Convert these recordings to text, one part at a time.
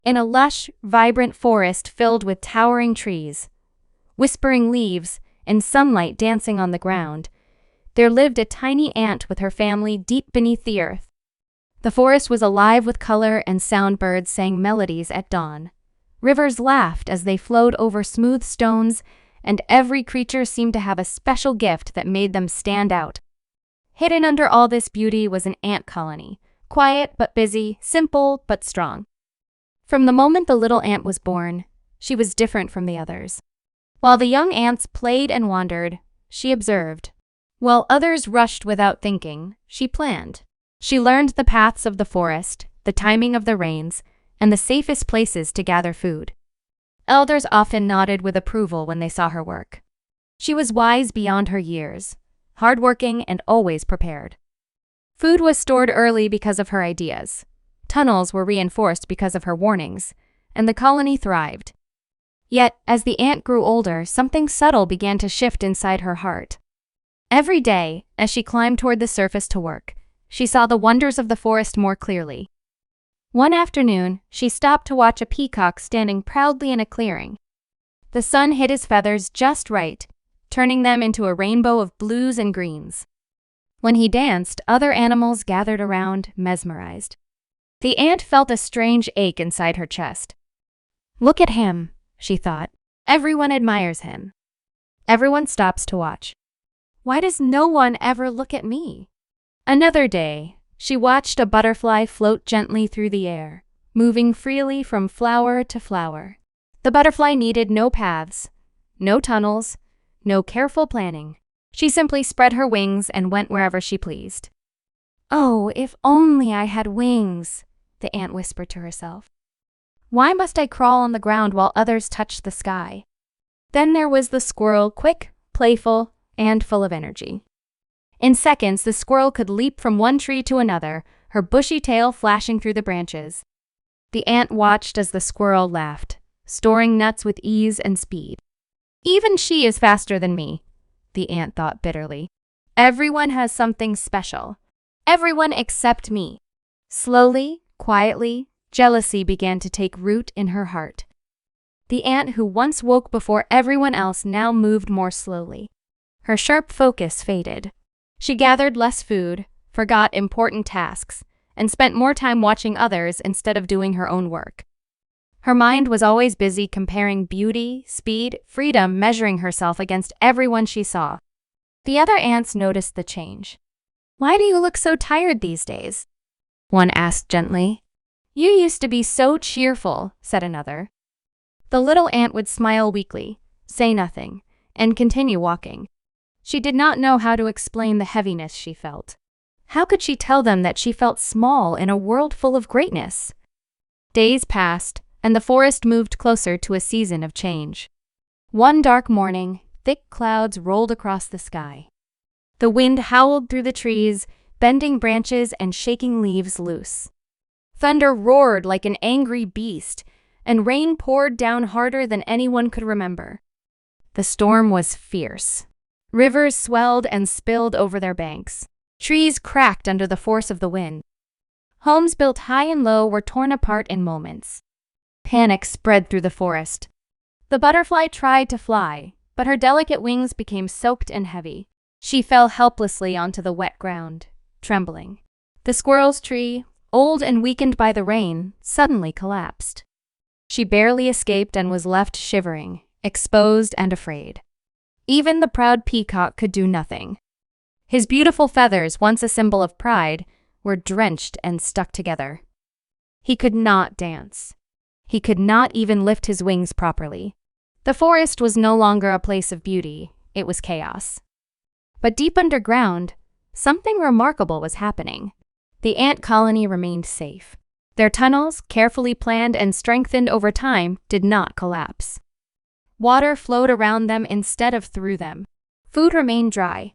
In a lush, vibrant forest filled with towering trees, whispering leaves, and sunlight dancing on the ground, there lived a tiny ant with her family deep beneath the earth. The forest was alive with color, and sound birds sang melodies at dawn. Rivers laughed as they flowed over smooth stones, and every creature seemed to have a special gift that made them stand out. Hidden under all this beauty was an ant colony, quiet but busy, simple but strong. From the moment the little ant was born, she was different from the others. While the young ants played and wandered, she observed. While others rushed without thinking, she planned. She learned the paths of the forest, the timing of the rains, and the safest places to gather food. Elders often nodded with approval when they saw her work. She was wise beyond her years, hardworking and always prepared. Food was stored early because of her ideas. Tunnels were reinforced because of her warnings, and the colony thrived. Yet, as the ant grew older, something subtle began to shift inside her heart. Every day, as she climbed toward the surface to work, she saw the wonders of the forest more clearly. One afternoon, she stopped to watch a peacock standing proudly in a clearing. The sun hit his feathers just right, turning them into a rainbow of blues and greens. When he danced, other animals gathered around, mesmerized. The ant felt a strange ache inside her chest. "Look at him," she thought. "Everyone admires him. Everyone stops to watch. Why does no one ever look at me?" Another day, she watched a butterfly float gently through the air, moving freely from flower to flower. The butterfly needed no paths, no tunnels, no careful planning. She simply spread her wings and went wherever she pleased. "Oh, if only I had wings," the ant whispered to herself. "Why must I crawl on the ground while others touch the sky?" Then there was the squirrel, quick, playful, and full of energy. In seconds, the squirrel could leap from one tree to another, her bushy tail flashing through the branches. The ant watched as the squirrel laughed, storing nuts with ease and speed. "Even she is faster than me," the ant thought bitterly. "Everyone has something special. Everyone except me." Slowly, quietly, jealousy began to take root in her heart. The ant who once woke before everyone else now moved more slowly. Her sharp focus faded. She gathered less food, forgot important tasks, and spent more time watching others instead of doing her own work. Her mind was always busy comparing beauty, speed, freedom, measuring herself against everyone she saw. The other ants noticed the change. "Why do you look so tired these days?" one asked gently. "You used to be so cheerful," said another. The little ant would smile weakly, say nothing, and continue walking. She did not know how to explain the heaviness she felt. How could she tell them that she felt small in a world full of greatness? Days passed, and the forest moved closer to a season of change. One dark morning, thick clouds rolled across the sky. The wind howled through the trees, bending branches and shaking leaves loose. Thunder roared like an angry beast, and rain poured down harder than anyone could remember. The storm was fierce. Rivers swelled and spilled over their banks. Trees cracked under the force of the wind. Homes built high and low were torn apart in moments. Panic spread through the forest. The butterfly tried to fly, but her delicate wings became soaked and heavy. She fell helplessly onto the wet ground, trembling. The squirrel's tree, old and weakened by the rain, suddenly collapsed. She barely escaped and was left shivering, exposed and afraid. Even the proud peacock could do nothing. His beautiful feathers, once a symbol of pride, were drenched and stuck together. He could not dance. He could not even lift his wings properly. The forest was no longer a place of beauty, it was chaos. But deep underground, something remarkable was happening. The ant colony remained safe. Their tunnels, carefully planned and strengthened over time, did not collapse. Water flowed around them instead of through them. Food remained dry.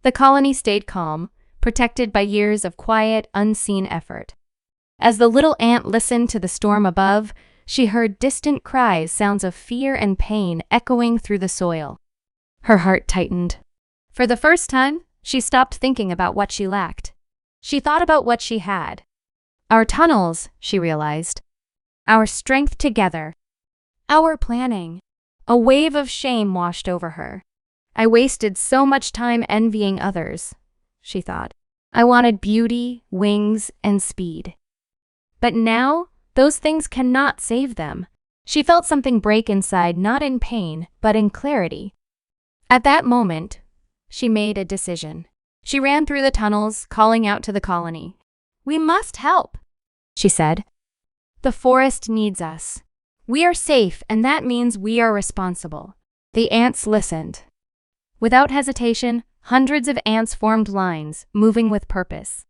The colony stayed calm, protected by years of quiet, unseen effort. As the little ant listened to the storm above, she heard distant cries, sounds of fear and pain echoing through the soil. Her heart tightened. For the first time, she stopped thinking about what she lacked. She thought about what she had. Our tunnels, she realized. our strength together, our planning. A wave of shame washed over her. I wasted so much time envying others, she thought. I wanted beauty, wings, and speed. But now, those things cannot save them. She felt something break inside, not in pain, but in clarity. At that moment, she made a decision. She ran through the tunnels, calling out to the colony. "We must help," she said. "The forest needs us. We are safe, and that means we are responsible." The ants listened. Without hesitation, hundreds of ants formed lines, moving with purpose.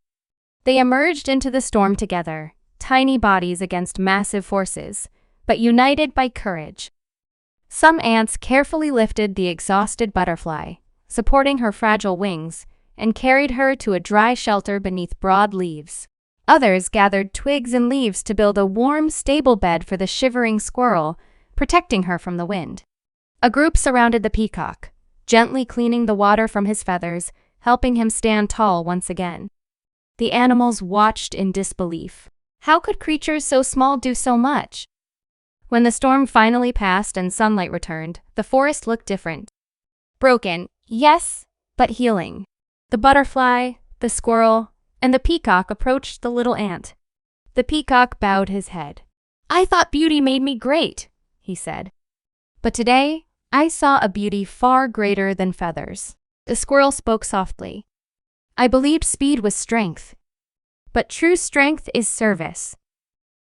They emerged into the storm together, tiny bodies against massive forces, but united by courage. Some ants carefully lifted the exhausted butterfly, supporting her fragile wings, and carried her to a dry shelter beneath broad leaves. Others gathered twigs and leaves to build a warm, stable bed for the shivering squirrel, protecting her from the wind. A group surrounded the peacock, gently cleaning the water from his feathers, helping him stand tall once again. The animals watched in disbelief. How could creatures so small do so much? When the storm finally passed and sunlight returned, the forest looked different. Broken, yes, but healing. The butterfly, the squirrel, and the peacock approached the little ant. The peacock bowed his head. "I thought beauty made me great," he said. "But today, I saw a beauty far greater than feathers." The squirrel spoke softly. "I believed speed was strength, but true strength is service."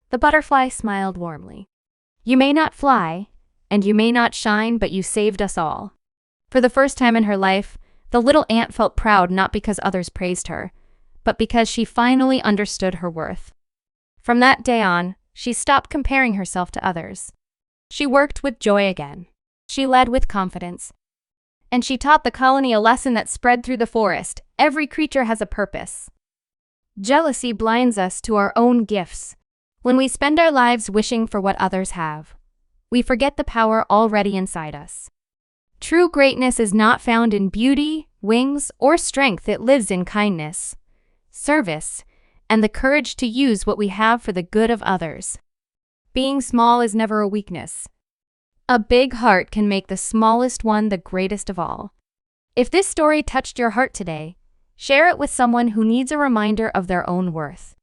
The butterfly smiled warmly. "You may not fly, and you may not shine, but you saved us all." For the first time in her life, the little ant felt proud not because others praised her, but because she finally understood her worth. From that day on, she stopped comparing herself to others. She worked with joy again. She led with confidence. And she taught the colony a lesson that spread through the forest. Every creature has a purpose. Jealousy blinds us to our own gifts. When we spend our lives wishing for what others have, we forget the power already inside us. True greatness is not found in beauty, wings, or strength. It lives in kindness, service, and the courage to use what we have for the good of others. Being small is never a weakness. A big heart can make the smallest one the greatest of all. If this story touched your heart today, share it with someone who needs a reminder of their own worth.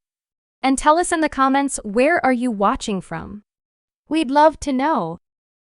And tell us in the comments, where are you watching from? We'd love to know.